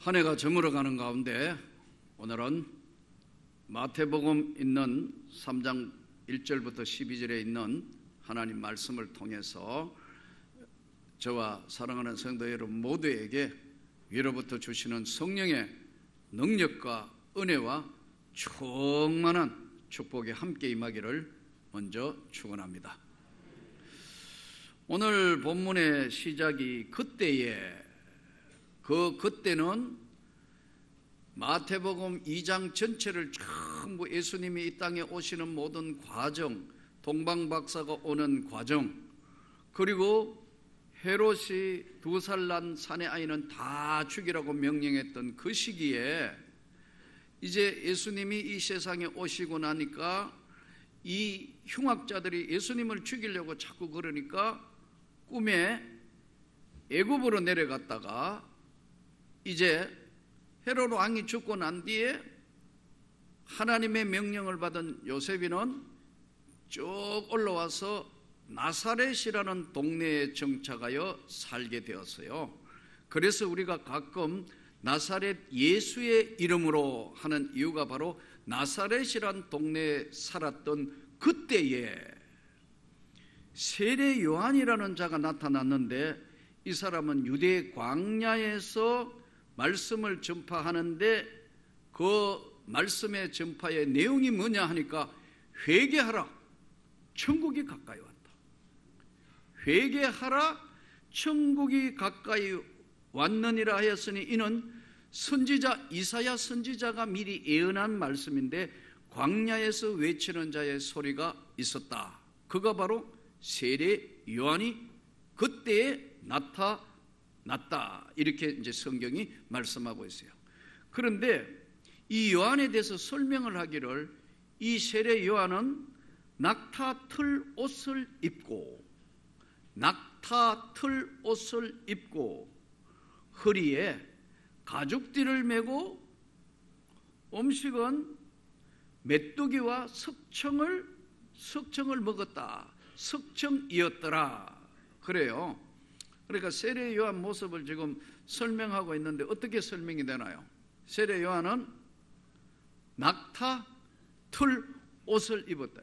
한 해가 저물어가는 가운데 오늘은 마태복음 있는 3장 1절부터 12절에 있는 하나님 말씀을 통해서 저와 사랑하는 성도 여러분 모두에게 위로부터 주시는 성령의 능력과 은혜와 충만한 축복이 함께 임하기를 먼저 축원합니다. 오늘 본문의 시작이 그때는 마태복음 2장 전체를 전부 예수님이 이 땅에 오시는 모든 과정, 동방박사가 오는 과정, 그리고 헤롯이 2살 난 사내 아이는 다 죽이라고 명령했던 그 시기에 이제 예수님이 이 세상에 오시고 나니까 이 흉악자들이 예수님을 죽이려고 자꾸 그러니까 꿈에 애굽으로 내려갔다가 이제 헤롯 왕이 죽고 난 뒤에 하나님의 명령을 받은 요셉이는 쭉 올라와서 나사렛이라는 동네에 정착하여 살게 되었어요. 그래서 우리가 가끔 나사렛 예수의 이름으로 하는 이유가 바로 나사렛이란 동네에 살았던 그때에 세례 요한이라는 자가 나타났는데 이 사람은 유대 광야에서 말씀을 전파하는데 그 말씀의 전파의 내용이 뭐냐 하니까 회개하라, 천국이 가까이 왔다. 회개하라, 천국이 가까이 왔느니라 하였으니 이는 선지자 이사야 선지자가 미리 예언한 말씀인데 광야에서 외치는 자의 소리가 있었다. 그가 바로 세례 요한이 그때에 나타났다. 이렇게 이제 성경이 말씀하고 있어요. 그런데 이 요한에 대해서 설명을 하기를 이 세례 요한은 낙타 틀 옷을 입고 허리에 가죽띠를 메고 음식은 메뚜기와 석청을 먹었다. 석청이었더라. 그래요. 그러니까 세례 요한 모습을 지금 설명하고 있는데 어떻게 설명이 되나요? 세례 요한은 낙타 틀 옷을 입었다.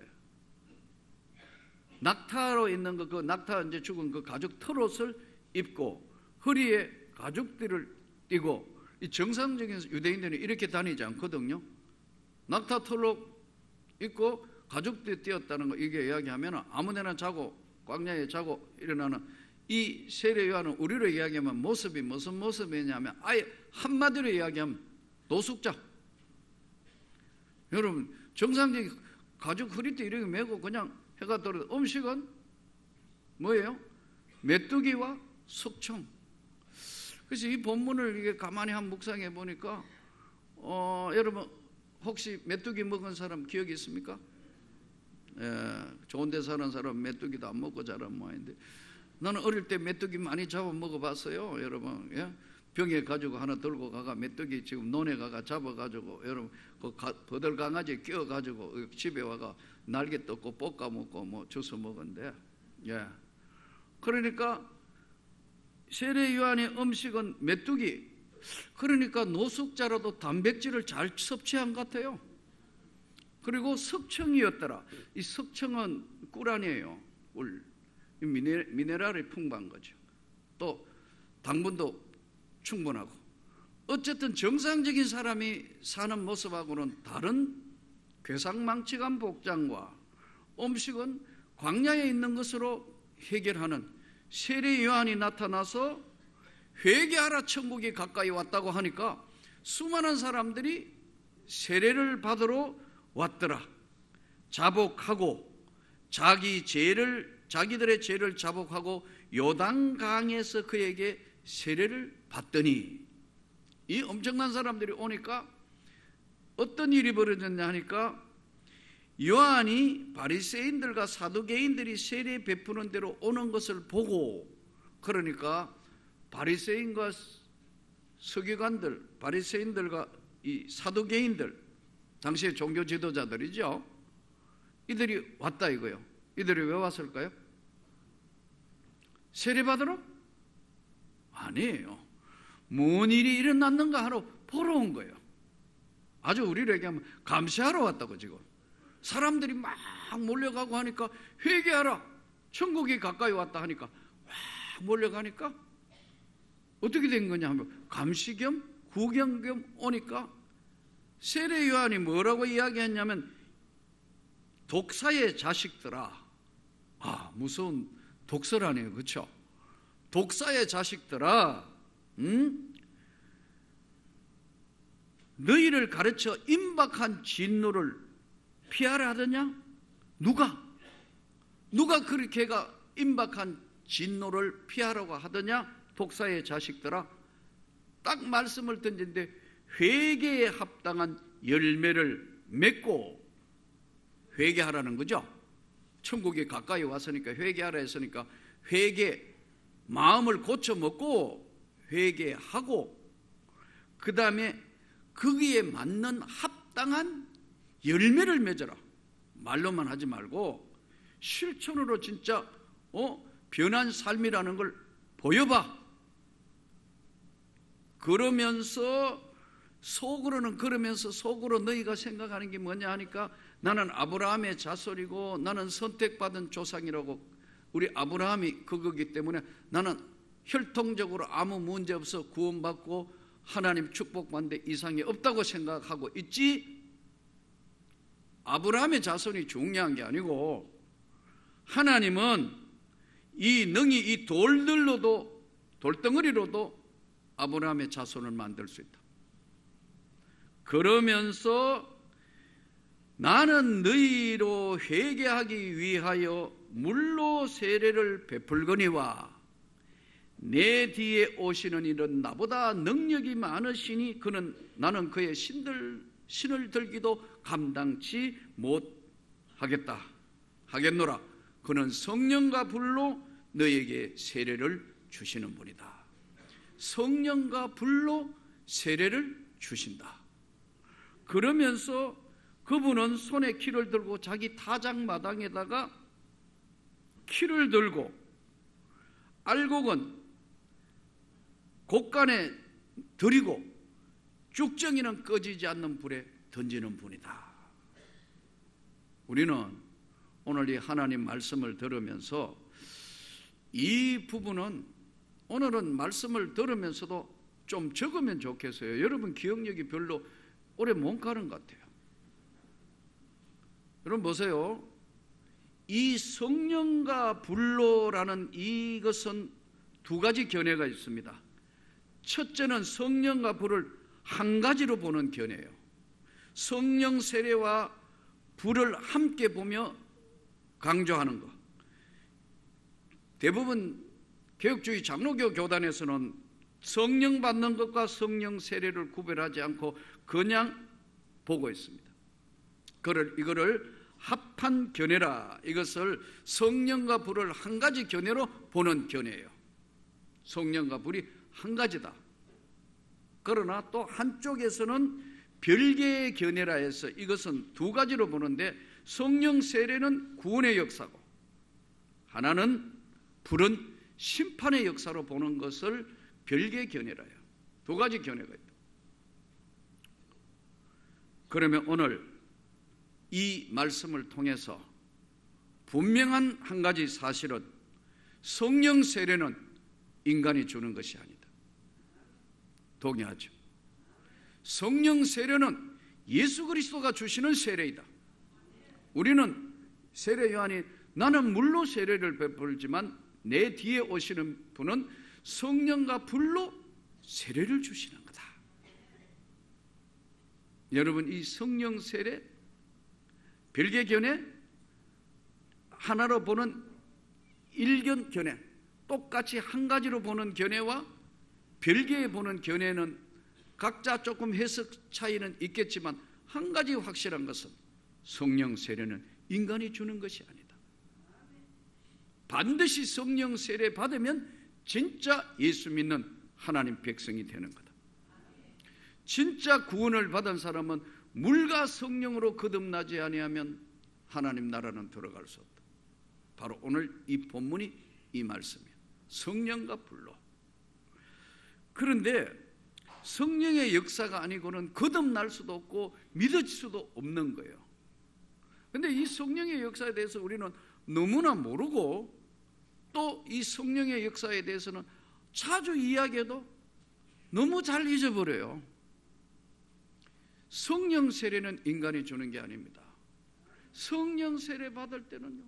낙타로 있는 그 낙타 이제 죽은 그 가죽 틀 옷을 입고 허리에 가죽띠를 띠고, 이 정상적인 유대인들은 이렇게 다니지 않거든요. 낙타 틀로 입고 가죽띠 띄었다는 거 이게 이야기하면 아무데나 자고 광야에 자고 일어나는 이 세례 요한은 우리로 이야기하면 모습이 무슨 모습이냐면 아예 한마디로 이야기하면 노숙자. 여러분 정상적인 가죽 허리띠 이렇게 메고 그냥 해가 떨어져. 음식은 뭐예요? 메뚜기와 석청. 그래서 이 본문을 이게 가만히 한 묵상해 보니까 여러분 혹시 메뚜기 먹은 사람 기억이 있습니까? 좋은 데 사는 사람 메뚜기도 안 먹고 자란 모양인데 나는 어릴 때 메뚜기 많이 잡아 먹어봤어요. 여러분 병에 가지고 하나 들고 가가 메뚜기 지금 논에 가가 잡아가지고 여러분 그 버들 강아지 끼워가지고 집에 와가 날개 뜯고 볶아 먹고 뭐 주워 먹은데 그러니까 세례 요한의 음식은 메뚜기. 그러니까 노숙자라도 단백질을 잘 섭취한 것 같아요. 그리고 석청이었더라. 이 석청은 꿀 아니에요. 꿀. 미네랄이 풍부한 거죠. 또 당분도 충분하고. 어쨌든 정상적인 사람이 사는 모습하고는 다른 괴상망측한 복장과 음식은 광야에 있는 것으로 해결하는 세례 요한이 나타나서 회개하라, 천국이 가까이 왔다고 하니까 수많은 사람들이 세례를 받으러 왔더라. 자복하고 자기들의 죄를 자복하고 요단강에서 그에게 세례를 받더니 이 엄청난 사람들이 오니까 어떤 일이 벌어졌냐 하니까 요한이 바리새인들과 사두개인들이 세례 베푸는 대로 오는 것을 보고, 그러니까 바리새인과 서기관들, 바리새인들과 이 사두개인들, 당시의 종교 지도자들이죠. 이들이 왔다 이거요. 이들이 왜 왔을까요? 세례 받으러? 아니에요. 뭔 일이 일어났는가 하러 보러 온 거예요. 아주 우리로 얘기하면 감시하러 왔다고. 지금 사람들이 막 몰려가고 하니까 회개하라, 천국이 가까이 왔다 하니까 막 몰려가니까 어떻게 된 거냐 하면 감시 겸 구경 겸 오니까 세례 요한이 뭐라고 이야기했냐면, 독사의 자식들아. 무서운 독서라네요. 그렇죠? 독사의 자식들아, 너희를 가르쳐 임박한 진노를 피하라 하더냐? 누가 그렇게 임박한 진노를 피하라고 하더냐? 독사의 자식들아. 딱 말씀을 던진데, 회개에 합당한 열매를 맺고 회개하라는 거죠. 천국이 가까이 왔으니까 회개하라 했으니까 마음을 고쳐먹고 회개하고, 그 다음에 거기에 맞는 합당한 열매를 맺어라. 말로만 하지 말고 실천으로 진짜 변한 삶이라는 걸 보여봐. 그러면서 속으로 너희가 생각하는 게 뭐냐 하니까, 나는 아브라함의 자손이고 나는 선택받은 조상이라고. 우리 아브라함이 그거기 때문에 나는 혈통적으로 아무 문제 없어 구원받고 하나님 축복받는데 이상이 없다고 생각하고 있지. 아브라함의 자손이 중요한 게 아니고, 하나님은 이 능히 이 돌덩어리로도 아브라함의 자손을 만들 수 있다. 그러면서 나는 너희로 회개하기 위하여 물로 세례를 베풀거니와 내 뒤에 오시는 이는 나보다 능력이 많으시니 나는 그의 신을 들기도 감당치 못하겠노라. 그는 성령과 불로 너에게 세례를 주시는 분이다. 성령과 불로 세례를 주신다. 그러면서 그분은 손에 키를 들고 자기 타작마당에다가 키를 들고 알곡은 곳간에 들이고 쭉정이는 꺼지지 않는 불에 던지는 분이다. 우리는 오늘 이 하나님 말씀을 들으면서 이 부분은 오늘은 말씀을 들으면서도 좀 적으면 좋겠어요. 여러분 기억력이 별로 오래 못 가는 것 같아요. 여러분 보세요. 이 성령과 불로라는 이것은 두 가지 견해가 있습니다. 첫째는 성령과 불을 한 가지로 보는 견해예요. 성령 세례와 불을 함께 보며 강조하는 것. 대부분 개혁주의 장로교 교단에서는 성령 받는 것과 성령 세례를 구별하지 않고 그냥 보고 있습니다. 이거를 합한 견해라. 이것을 성령과 불을 한 가지 견해로 보는 견해예요. 성령과 불이 한 가지다. 그러나 또 한쪽에서는 별개의 견해라 해서 이것은 두 가지로 보는데, 성령 세례는 구원의 역사고 하나는 불은 심판의 역사로 보는 것을 별개의 견해라 해요. 두 가지 견해가 있다. 그러면 오늘 이 말씀을 통해서 분명한 한 가지 사실은, 성령 세례는 인간이 주는 것이 아니다. 동의하죠? 성령 세례는 예수 그리스도가 주시는 세례이다. 우리는 세례 요한이 나는 물로 세례를 베풀지만 내 뒤에 오시는 분은 성령과 불로 세례를 주시는 거다. 여러분, 이 성령 세례 별개 견해, 하나로 보는 일견 견해, 똑같이 한 가지로 보는 견해와 별개에 보는 견해는 각자 조금 해석 차이는 있겠지만, 한 가지 확실한 것은 성령 세례는 인간이 주는 것이 아니다. 반드시 성령 세례 받으면 진짜 예수 믿는 하나님 백성이 되는 거다. 진짜 구원을 받은 사람은 물과 성령으로 거듭나지 아니하면 하나님 나라는 들어갈 수 없다. 바로 오늘 이 본문이 이 말씀이에요. 성령과 불로. 그런데 성령의 역사가 아니고는 거듭날 수도 없고 믿어질 수도 없는 거예요. 그런데 이 성령의 역사에 대해서 우리는 너무나 모르고 또 이 성령의 역사에 대해서는 자주 이야기해도 너무 잘 잊어버려요. 성령 세례는 인간이 주는 게 아닙니다. 성령 세례 받을 때는요,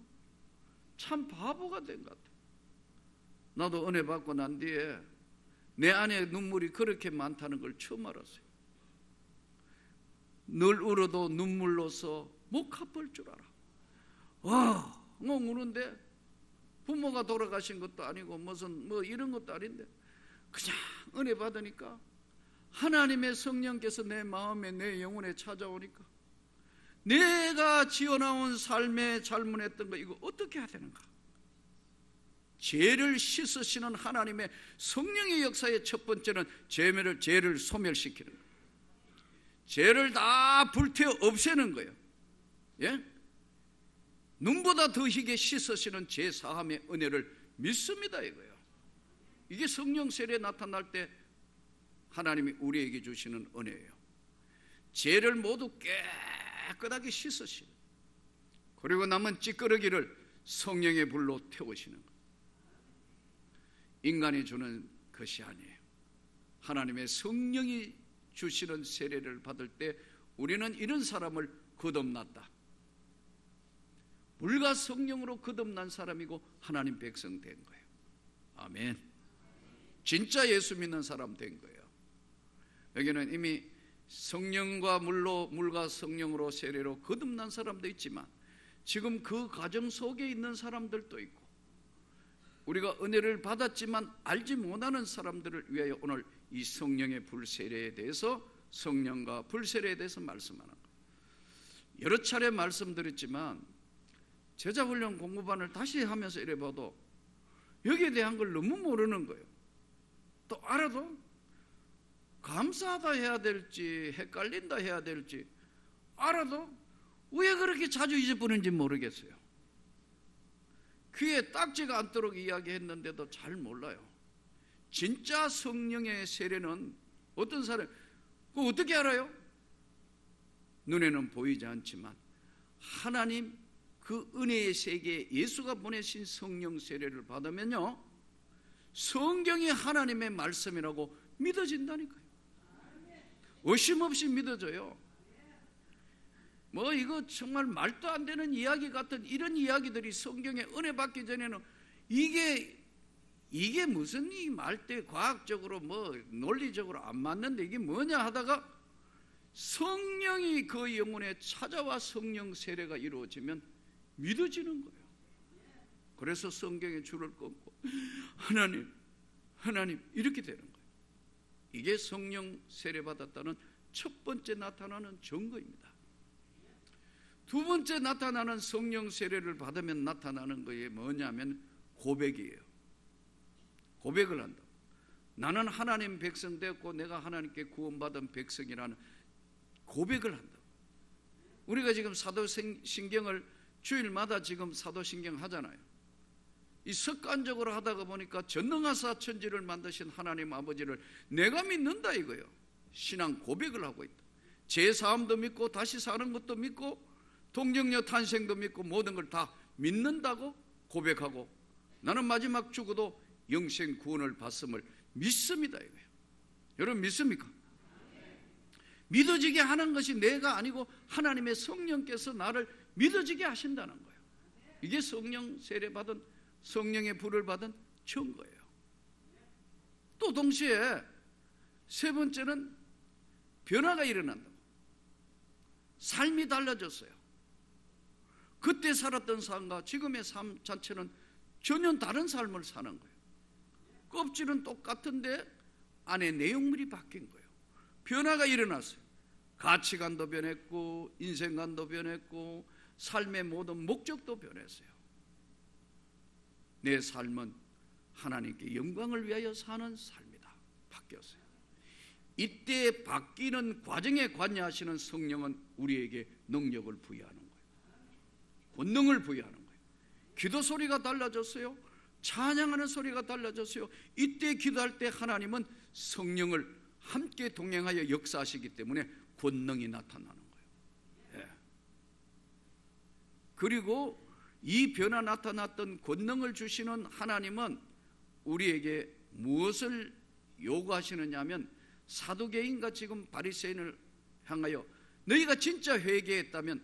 참 바보가 된 것 같아요. 나도 은혜 받고 난 뒤에 내 안에 눈물이 그렇게 많다는 걸 처음 알았어요. 늘 울어도 눈물로서 못 갚을 줄 알아. 와, 우는데 부모가 돌아가신 것도 아니고 무슨 이런 것도 아닌데 그냥 은혜 받으니까 하나님의 성령께서 내 마음에 내 영혼에 찾아오니까 내가 지어나온 삶에 잘못했던 거 이거 어떻게 해야 되는가? 죄를 씻으시는 하나님의 성령의 역사의 첫 번째는 죄를 소멸시키는 거예요. 죄를 다 불태워 없애는 거예요. 예? 눈보다 더 희게 씻으시는 죄 사함의 은혜를 믿습니다 이거예요. 이게 성령 세례에 나타날 때 하나님이 우리에게 주시는 은혜예요. 죄를 모두 깨끗하게 씻으시는, 그리고 남은 찌끄러기를 성령의 불로 태우시는 것. 인간이 주는 것이 아니에요. 하나님의 성령이 주시는 세례를 받을 때 우리는 이런 사람을 거듭났다. 물과 성령으로 거듭난 사람이고 하나님 백성 된 거예요. 아멘. 진짜 예수 믿는 사람 된 거예요. 여기는 이미 성령과 물과 성령으로 세례로 거듭난 사람도 있지만 지금 그 과정 속에 있는 사람들도 있고 우리가 은혜를 받았지만 알지 못하는 사람들을 위하여 오늘 이 성령의 불세례에 대해서, 성령과 불세례에 대해서 말씀하는 거예요. 여러 차례 말씀드렸지만 제자훈련 공부반을 다시 하면서 이래 봐도 여기에 대한 걸 너무 모르는 거예요. 또 알아도 감사하다 해야 될지 헷갈린다 해야 될지 알아도 왜 그렇게 자주 잊어버리는지 모르겠어요. 귀에 딱지가 않도록 이야기했는데도 잘 몰라요. 진짜 성령의 세례는 어떤 사람, 그거 어떻게 알아요? 눈에는 보이지 않지만 하나님 그 은혜의 세계에 예수가 보내신 성령 세례를 받으면요, 성경이 하나님의 말씀이라고 믿어진다니까요. 의심 없이 믿어져요. 이거 정말 말도 안 되는 이야기 같은 이런 이야기들이 성경에 은혜 받기 전에는 이게 무슨 이 말대 과학적으로 논리적으로 안 맞는데 이게 뭐냐 하다가 성령이 그 영혼에 찾아와 성령 세례가 이루어지면 믿어지는 거예요. 그래서 성경에 줄을 끊고 하나님 이렇게 되는 거예요. 이게 성령 세례 받았다는 첫 번째 나타나는 증거입니다. 두 번째 나타나는 성령 세례를 받으면 나타나는 거에 뭐냐면 고백이에요. 고백을 한다. 나는 하나님 백성 되었고 내가 하나님께 구원받은 백성이라는 고백을 한다. 우리가 지금 사도신경을 주일마다 지금 사도신경 하잖아요. 이 습관적으로 하다가 보니까 전능하사 천지를 만드신 하나님 아버지를 내가 믿는다 이거예요. 신앙 고백을 하고 있다. 제사함도 믿고 다시 사는 것도 믿고 동정녀 탄생도 믿고 모든 걸 다 믿는다고 고백하고 나는 마지막 죽어도 영생 구원을 받음을 믿습니다 이거예요. 여러분 믿습니까? 믿어지게 하는 것이 내가 아니고 하나님의 성령께서 나를 믿어지게 하신다는 거예요. 이게 성령 세례 받은, 성령의 불을 받은 증거예요. 또 동시에 세 번째는 변화가 일어난다. 삶이 달라졌어요. 그때 살았던 삶과 지금의 삶 자체는 전혀 다른 삶을 사는 거예요. 껍질은 똑같은데 안에 내용물이 바뀐 거예요. 변화가 일어났어요. 가치관도 변했고 인생관도 변했고 삶의 모든 목적도 변했어요. 내 삶은 하나님께 영광을 위하여 사는 삶이다. 바뀌었어요. 이때 바뀌는 과정에 관여하시는 성령은 우리에게 능력을 부여하는 거예요. 권능을 부여하는 거예요. 기도 소리가 달라졌어요. 찬양하는 소리가 달라졌어요. 이때 기도할 때 하나님은 성령을 함께 동행하여 역사하시기 때문에 권능이 나타나는 거예요. 예. 그리고 이 변화 나타났던 권능을 주시는 하나님은 우리에게 무엇을 요구하시느냐 하면, 사두개인과 지금 바리새인을 향하여 너희가 진짜 회개했다면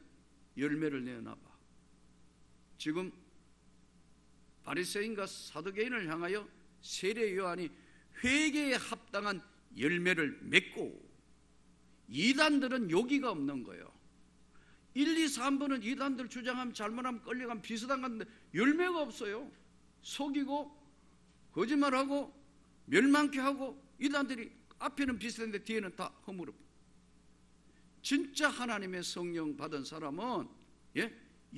열매를 내어놔봐. 지금 바리새인과 사두개인을 향하여 세례 요한이 회개에 합당한 열매를 맺고, 이단들은 요기가 없는 거예요. 1, 2, 3번은 이단들 주장하면 잘못하면 끌려가면 비슷한 건데 열매가 없어요. 속이고 거짓말하고 멸망케 하고, 이단들이 앞에는 비슷한데 뒤에는 다 허물어. 진짜 하나님의 성령 받은 사람은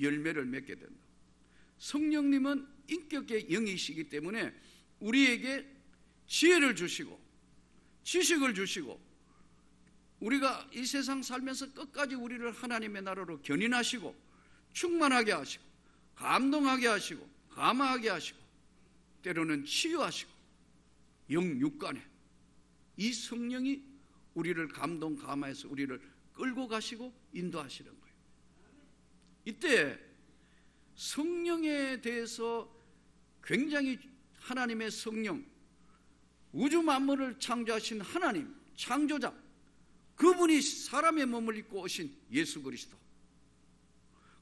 열매를 맺게 된다. 성령님은 인격의 영이시기 때문에 우리에게 지혜를 주시고 지식을 주시고, 우리가 이 세상 살면서 끝까지 우리를 하나님의 나라로 견인하시고 충만하게 하시고 감동하게 하시고 감화하게 하시고 때로는 치유하시고 영육간에 이 성령이 우리를 감동 감화해서 우리를 끌고 가시고 인도하시는 거예요. 이때 성령에 대해서 굉장히 하나님의 성령, 우주 만물을 창조하신 하나님, 창조자, 그분이 사람의 몸을 입고 오신 예수 그리스도,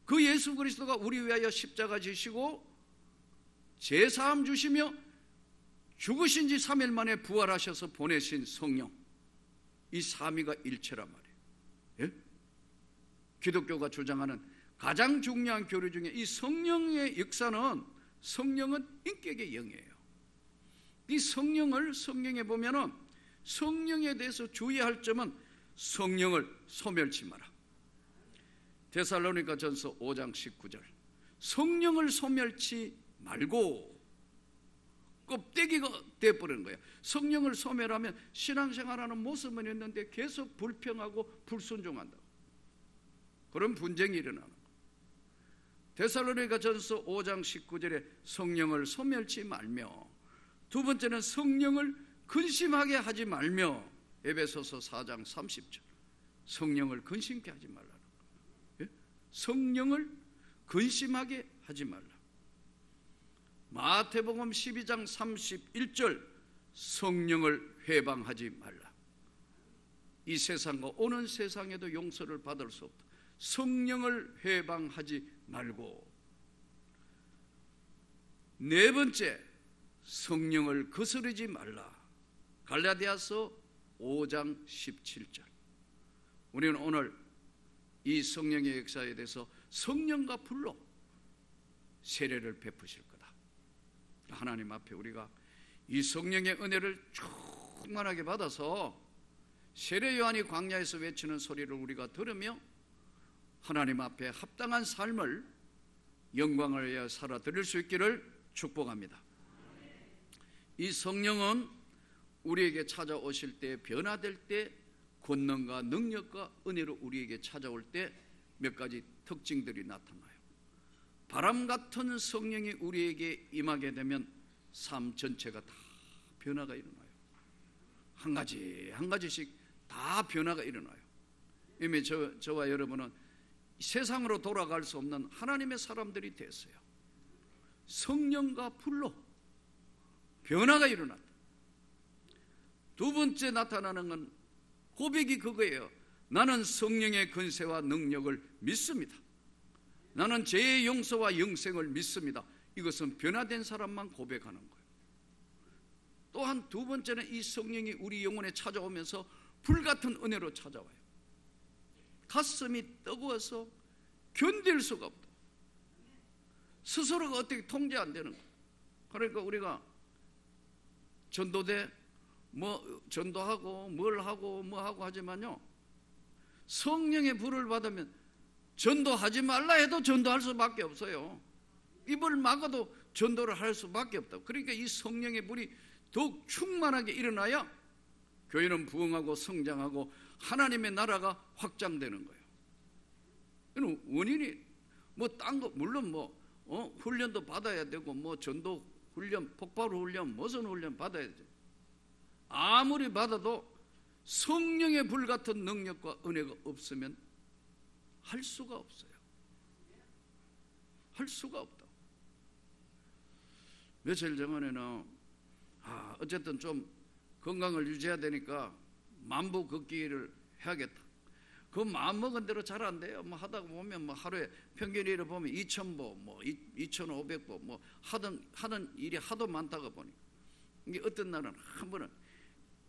그 예수 그리스도가 우리 위하여 십자가 지시고 제사함 주시며 죽으신 지 3일 만에 부활하셔서 보내신 성령, 이 삼위가 일체란 말이에요. 예? 기독교가 주장하는 가장 중요한 교리 중에 이 성령의 역사는, 성령은 인격의 영이에요. 이 성령을 성경에 보면은 성령에 대해서 주의할 점은 성령을 소멸치 마라. 데살로니가 전서 5장 19절, 성령을 소멸치 말고, 껍데기가 돼버리는 거예요. 성령을 소멸하면 신앙생활하는 모습은 있는데 계속 불평하고 불순종한다. 그런 분쟁이 일어나는 거예요. 데살로니가 전서 5장 19절에 성령을 소멸치 말며, 두 번째는 성령을 근심하게 하지 말며, 에베소서 4장 30절 성령을 근심케 하지 말라는 거예요. 성령을 근심하게 하지 말라. 마태복음 12장 31절 성령을 회방하지 말라. 이 세상과 오는 세상에도 용서를 받을 수 없다. 성령을 회방하지 말고, 네 번째, 성령을 거스르지 말라. 갈라디아서 5장 17절. 우리는 오늘 이 성령의 역사에 대해서 성령과 불로 세례를 베푸실 거다. 하나님 앞에 우리가 이 성령의 은혜를 충만하게 받아서 세례 요한이 광야에서 외치는 소리를 우리가 들으며 하나님 앞에 합당한 삶을 영광을 위하여 살아 드릴 수 있기를 축복합니다. 이 성령은 우리에게 찾아오실 때, 변화될 때, 권능과 능력과 은혜로 우리에게 찾아올 때 몇 가지 특징들이 나타나요. 바람 같은 성령이 우리에게 임하게 되면 삶 전체가 다 변화가 일어나요. 한 가지 한 가지씩 다 변화가 일어나요. 이미 저와 여러분은 세상으로 돌아갈 수 없는 하나님의 사람들이 됐어요. 성령과 불로 변화가 일어났다. 두 번째 나타나는 건 고백이 그거예요. 나는 성령의 권세와 능력을 믿습니다. 나는 죄의 용서와 영생을 믿습니다. 이것은 변화된 사람만 고백하는 거예요. 또한 두 번째는 이 성령이 우리 영혼에 찾아오면서 불같은 은혜로 찾아와요. 가슴이 뜨거워서 견딜 수가 없다. 스스로가 어떻게 통제 안 되는 거예요. 그러니까 우리가 전도대 전도하고 뭘 하고 뭐 하고 하지만요, 성령의 불을 받으면 전도하지 말라 해도 전도할 수밖에 없어요. 입을 막아도 전도를 할 수밖에 없다. 그러니까 이 성령의 불이 더욱 충만하게 일어나야 교회는 부흥하고 성장하고 하나님의 나라가 확장되는 거예요. 원인이 딴 거 물론 훈련도 받아야 되고 전도 훈련, 폭발 훈련, 무슨 훈련 받아야 되죠. 아무리 받아도 성령의 불같은 능력과 은혜가 없으면 할 수가 없어요. 할 수가 없다. 며칠 전에는 어쨌든 좀 건강을 유지해야 되니까 만보 걷기를 해야겠다. 그 마음먹은 대로 잘 안 돼요. 뭐 하다가 보면 뭐 하루에 평균일을 보면 2,000보, 뭐 2,500보, 뭐 하는 일이 하도 많다가 보니 이게 어떤 날은 한 번은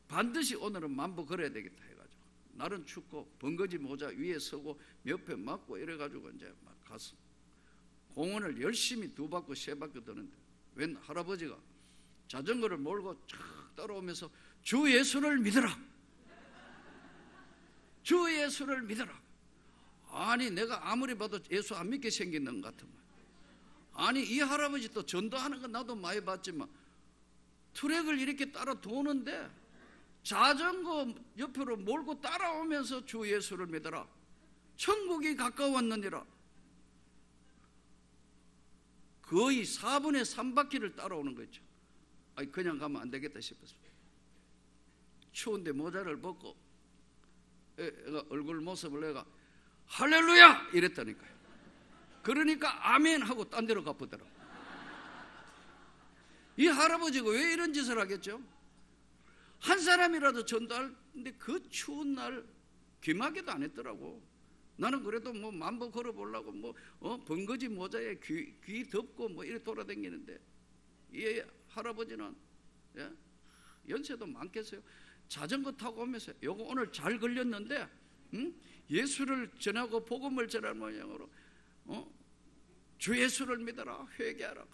반드시 오늘은 만보 걸어야 되겠다 해가지고 날은 춥고 번거지 모자 위에 서고 몇 편 맞고 이래가지고 이제 막 가서 공원을 열심히 2바퀴 3바퀴 도는데 웬 할아버지가 자전거를 몰고 쫙 따라오면서 주 예수를 믿어라. 주 예수를 믿어라. 아니 내가 아무리 봐도 예수 안 믿게 생긴 것 같은 말. 아니 이 할아버지 또 전도하는 건 나도 많이 봤지만 트랙을 이렇게 따라 도는데 자전거 옆으로 몰고 따라오면서 주 예수를 믿어라. 천국이 가까웠느니라. 거의 4분의 3바퀴를 따라오는 거죠. 아니 그냥 가면 안 되겠다 싶었어요. 추운데 모자를 벗고 애가 얼굴 모습을 내가 할렐루야 이랬다니까요. 그러니까 아멘 하고 딴 데로 가보더라고. 이 할아버지가 왜 이런 짓을 하겠죠? 한 사람이라도 전도하는데 그 추운 날 귀마개도 안 했더라고. 나는 그래도 뭐 만보 걸어보려고 뭐 번거지 모자에 귀 덮고 뭐 이래 돌아다니는데 이 할아버지는 연세도 많겠어요. 자전거 타고 오면서 요거 오늘 잘 걸렸는데 예수를 전하고 복음을 전하는 모양으로 주 예수를 믿어라 회개하라.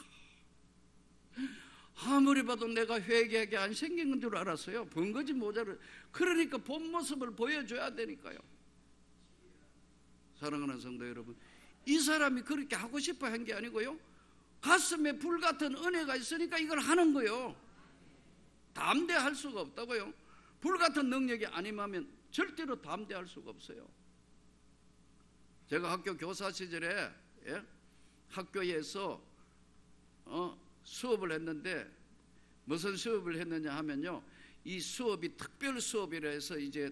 아무리 봐도 내가 회개하게 안 생긴 줄 알았어요. 번거지 모자를. 그러니까 본 모습을 보여줘야 되니까요. 사랑하는 성도 여러분, 이 사람이 그렇게 하고 싶어 한 게 아니고요, 가슴에 불같은 은혜가 있으니까 이걸 하는 거예요. 담대할 수가 없다고요. 불같은 능력이 아니면 절대로 담대할 수가 없어요. 제가 학교 교사 시절에 학교에서 수업을 했는데 무슨 수업을 했느냐 하면요, 이 수업이 특별 수업이라 해서 이제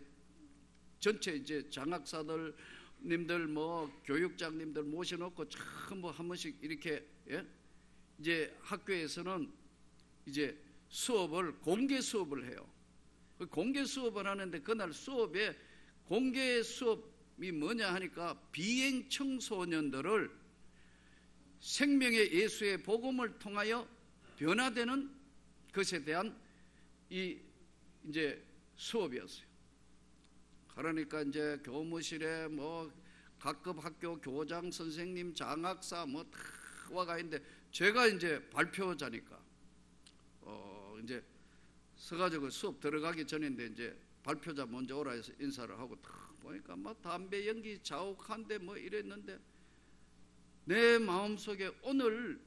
전체 이제 장학사들님들 뭐 교육장님들 모셔놓고 전부 한 번씩 이렇게 이제 학교에서는 이제 수업을 공개 수업을 해요. 공개 수업을 하는데 그날 수업에 공개 수업이 뭐냐 하니까 비행 청소년들을 생명의 예수의 복음을 통하여 변화되는 것에 대한 이제 수업이었어요. 그러니까 이제 교무실에 뭐 각급 학교 교장 선생님 장학사 뭐 다 와가 있는데 제가 이제 발표자니까 이제 서가지고 수업 들어가기 전인데 이제 발표자 먼저 오라 해서 인사를 하고 딱 보니까 막 담배 연기 자욱한데 뭐 이랬는데 내 마음속에 오늘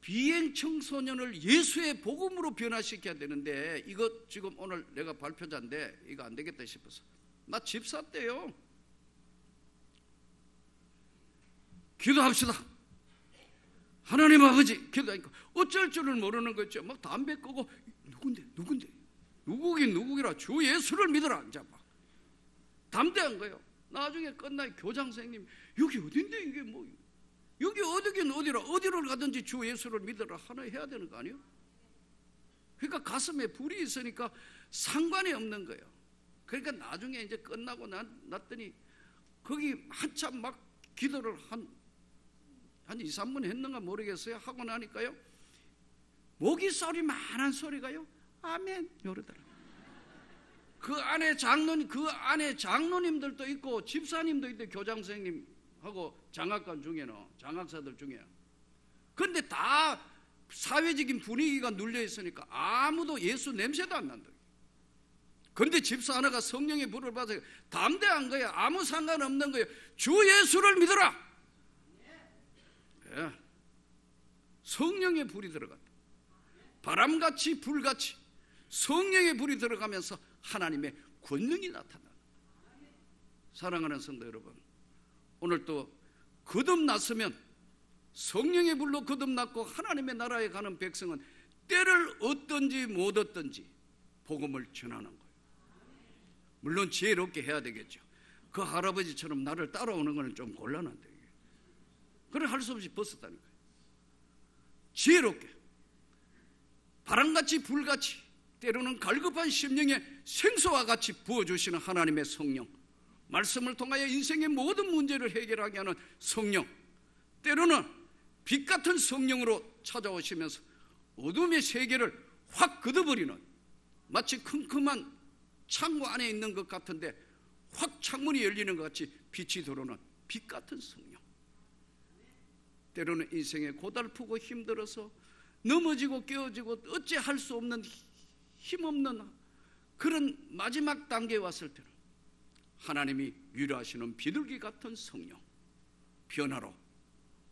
비행 청소년을 예수의 복음으로 변화시켜야 되는데 이거 지금 오늘 내가 발표자인데 이거 안 되겠다 싶어서 나 집사 때요 기도합시다. 하나님 아버지 기도하니까 어쩔 줄을 모르는 거죠. 막 담배 끄고 누군데 누구긴 누구기라 주 예수를 믿어라. 이제 막 담대한 거예요. 나중에 끝나 교장 선생님 여기 어딘데 이게 뭐 여기 어디긴 어디라 어디를 가든지 주 예수를 믿어라 하나 해야 되는 거 아니에요? 그러니까 가슴에 불이 있으니까 상관이 없는 거예요. 그러니까 나중에 이제 끝나고 났더니 거기 한참 막 기도를 한 2, 3분 했는가 모르겠어요. 하고 나니까요 모기 소리 많은 소리가요 아멘 이러더라고요. 그 안에 장로님들도 있고 집사님도 있대. 교장 선생님하고 장학관 중에는 장학사들 중에. 그런데 다 사회적인 분위기가 눌려 있으니까 아무도 예수 냄새도 안 난다. 그런데 집사 하나가 성령의 불을 받아서 담대한 거야. 아무 상관없는 거예요. 주 예수를 믿어라. 예. 성령의 불이 들어갔다. 바람같이 불같이 성령의 불이 들어가면서 하나님의 권능이 나타나는. 사랑하는 성도 여러분, 오늘 또 거듭났으면 성령의 불로 거듭났고 하나님의 나라에 가는 백성은 때를 얻든지 못 얻든지 복음을 전하는 거예요. 물론 지혜롭게 해야 되겠죠. 그 할아버지처럼 나를 따라오는 건 좀 곤란한데, 그래 할 수 없이 벗었다니까요. 지혜롭게, 바람같이 불같이, 때로는 갈급한 심령에 생수와 같이 부어주시는 하나님의 성령, 말씀을 통하여 인생의 모든 문제를 해결하게 하는 성령, 때로는 빛 같은 성령으로 찾아오시면서 어둠의 세계를 확 걷어버리는, 마치 컴컴한 창고 안에 있는 것 같은데 확 창문이 열리는 것 같이 빛이 들어오는 빛 같은 성령. 때로는 인생에 고달프고 힘들어서 넘어지고 깨어지고 어찌할 수 없는 힘없는 그런 마지막 단계에 왔을 때는 하나님이 위로하시는 비둘기 같은 성령, 변화로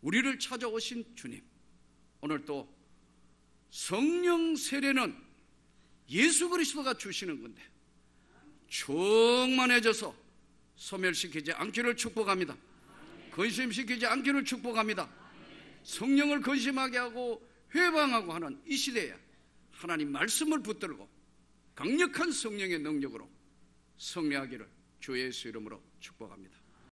우리를 찾아오신 주님, 오늘 또 성령 세례는 예수 그리스도가 주시는 건데 충만해져서 소멸시키지 않기를 축복합니다. 근심시키지 않기를 축복합니다. 성령을 근심하게 하고 회방하고 하는 이 시대에 하나님 말씀을 붙들고 강력한 성령의 능력으로 승리하기를 주 예수 이름으로 축복합니다.